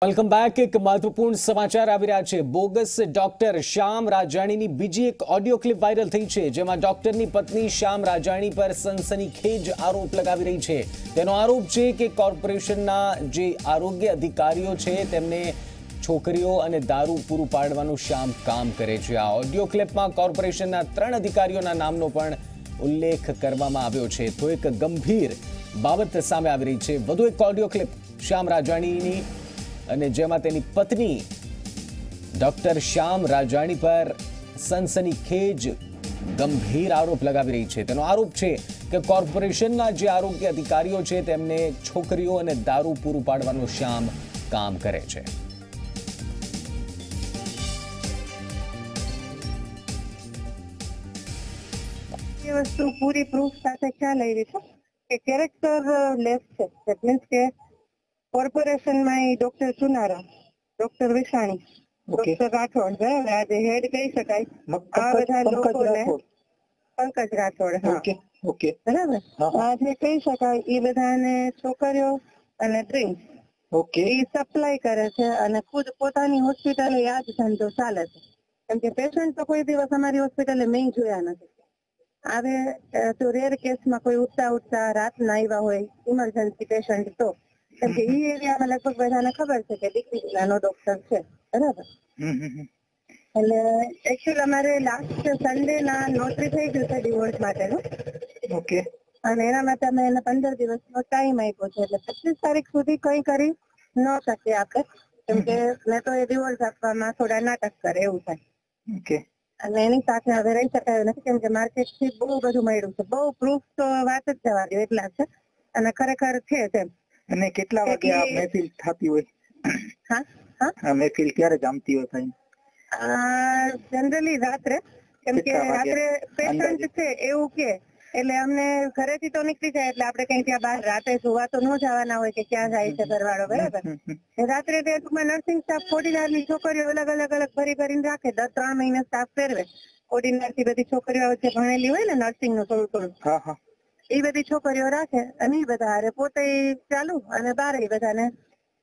Welcome back. એક મહત્વપૂર્ણ સમાચાર આવી રહ્યા છે। બોગસ ડોક્ટર શ્યામ રાજાણીની બીજી એક ઓડિયો ક્લિપ વાયરલ થઈ છે, જેમાં ડોક્ટરની પત્ની શ્યામ રાજાણી પર સનસનીખેજ આરોપ લગાવી રહી છે। તેનો આરોપ છે કે કોર્પોરેશનના જે આરોગ્ય અધિકારીઓ છે તેમને છોકરીઓ અને દારૂ પૂરું પાડવાનું શ્યામ કામ કરે છે। આ ઓડિયો ક્લિપમાં કોર્પોરેશનના 3 અધિકારીઓના નામનો પણ ઉલ્લેખ કરવામાં આવ્યો છે। તો એક ગંભીર બાબત સામે આવી રહી છે। વધુ એક ઓડિયો ક્લિપ શ્યામ રાજાણીની અને જેમાં તેની પત્ની ડોક્ટર શ્યામ રાજાણી પર સનસનીખેજ ગંભીર આરોપ લગાવી રહી છે। તેનો આરોપ છે કે કોર્પોરેશનના જે આરોગ્ય અધિકારીઓ છે તેમને છોકરીઓ અને દારૂ પૂરું પાડવાનું શ્યામ કામ કરે છે। ये वस्तु पूरी प्रूफ સાથે ખ્યાલ આવી છે કે કેરેક્ટર લેસ છે। ધેટ મીન્સ કે કોર્પોરેશનમાં doctor સુનારા, doctor Visani, doctor Rathod, બરાબર, આ જે હેડ કહી શકાય, આ બધા લોકોને પંકજ રાઠોડ, હા, બરાબર, આ જે કહી શકાય એ બધાને છોકરીઓ અને ડ્રિંક્સ એ સપ્લાય કરે છે અને ખુદ પોતાની હોસ્પિટલે આ જ ધંધો ચાલે છે। કેમ કે પેશન્ટ તો કોઈ દિવસ અમારી હોસ્પિટલે મેં જોયા નથી। આવે તો રેર કેસમાં કોઈ ઉઠતા રાતના આવ્યા હોય ઇમરજન્સી પેશન્ટ, તો કેમ કે એ એરિયામાં લગભગ બધાને ખબર છે કે દીકરી નાનો ડોક્ટર છે, બરાબર। એટલે એકચ્યુઅલી અમારે લાસ્ટ સન્ડે ના નોટરી થઈ ગયું છે ડિવોર્સ માટેનું, અને એના માટે અમે એને 15 દિવસનો ટાઈમ આપ્યો છે। એટલે 25 તારીખ સુધી કઈ કરી ન શકીએ આપણે, કેમ કે મેં તો એ ડિવોર્સ આપવામાં થોડા નાટક કરે એવું થાય, અને એની સાથે હવે રહી શકાય નથી, કેમ કે માર્કેટ થી બહુ બધું મળ્યું છે। બહુ પ્રૂફ તો વાત જ જવા દો એટલા છે, અને ખરેખર છે તેમ। અને કેટલા વાગે આ મહેફિલ થતી હોય? હા હા, આ મહેફિલ ક્યારે જામતી હોય સાહેબ? જનરલી રાત્રે, કેમ કે રાત્રે પેશન્ટ છે એવું કે એટલે અમને ઘરેથી તો નીકળી જાય એટલે આપણે કઈ ત્યાં બહાર રાતે જોવા તો ન જવાના હોય કે ક્યાં જાય છે ઘરવાળો, બરાબર। રાત્રે તે ટૂંકમાં નર્સિંગ સ્ટાફ ઓર્ડિનરી છોકરીઓ અલગ અલગ ભરીને રાખે, દર 3 મહિને સ્ટાફ ફેરવે। ઓર્ડિનરી થી બધી છોકરીઓ જે ભણેલી હોય ને નર્સિંગ નું થોડું એ બધી છોકરીઓ રાખે, અને એ બધા હારે પોતે ચાલુ અને બહાર એ બધાને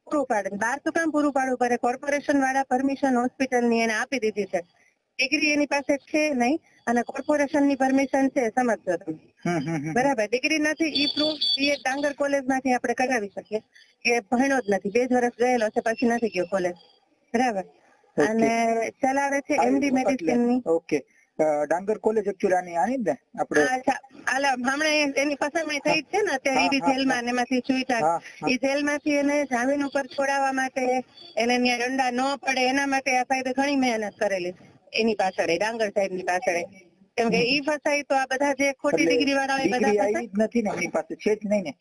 પૂરું પાડે। બહાર તો કામ પૂરું પાડવું પડે? કોર્પોરેશન વાળા પરમિશન હોસ્પિટલ ની એને આપી દીધી છે, ડિગ્રી એની પાસે છે નહીં, અને કોર્પોરેશન ની પરમિશન છે, સમજજો તમે, બરાબર। ડિગ્રી નથી ઈ પ્રૂફ એ ડાંગર કોલેજ માંથી આપણે કઢાવી શકીએ કે ભણ્યો જ નથી, 2 જ વર્ષ ગયેલો છે પછી નથી ગયો કોલેજ, બરાબર, અને ચલાવે છે એમડી મેડિસિન ની। ઓકે, ડાંગર કોલેજ એકચ્યુઅલી આની જ ને આપણે હમણાં એની પસંદગી થઈ છે ને અત્યારે એ જેલમાં એમાંથી છૂટા, એ જેલમાંથી એને જામીન ઉપર છોડાવવા માટે, એને ત્યાં દંડા ન પડે એના માટે આ સાહેબે ઘણી મહેનત કરેલી છે એની પાછળ, ડાંગર સાહેબ ની પાછળ, કેમ કે ઈ ફસાય તો આ બધા જે ખોટી ડિગ્રી વાળા હોય બધા નથી ને એની પાસે છે જ નહીં ને।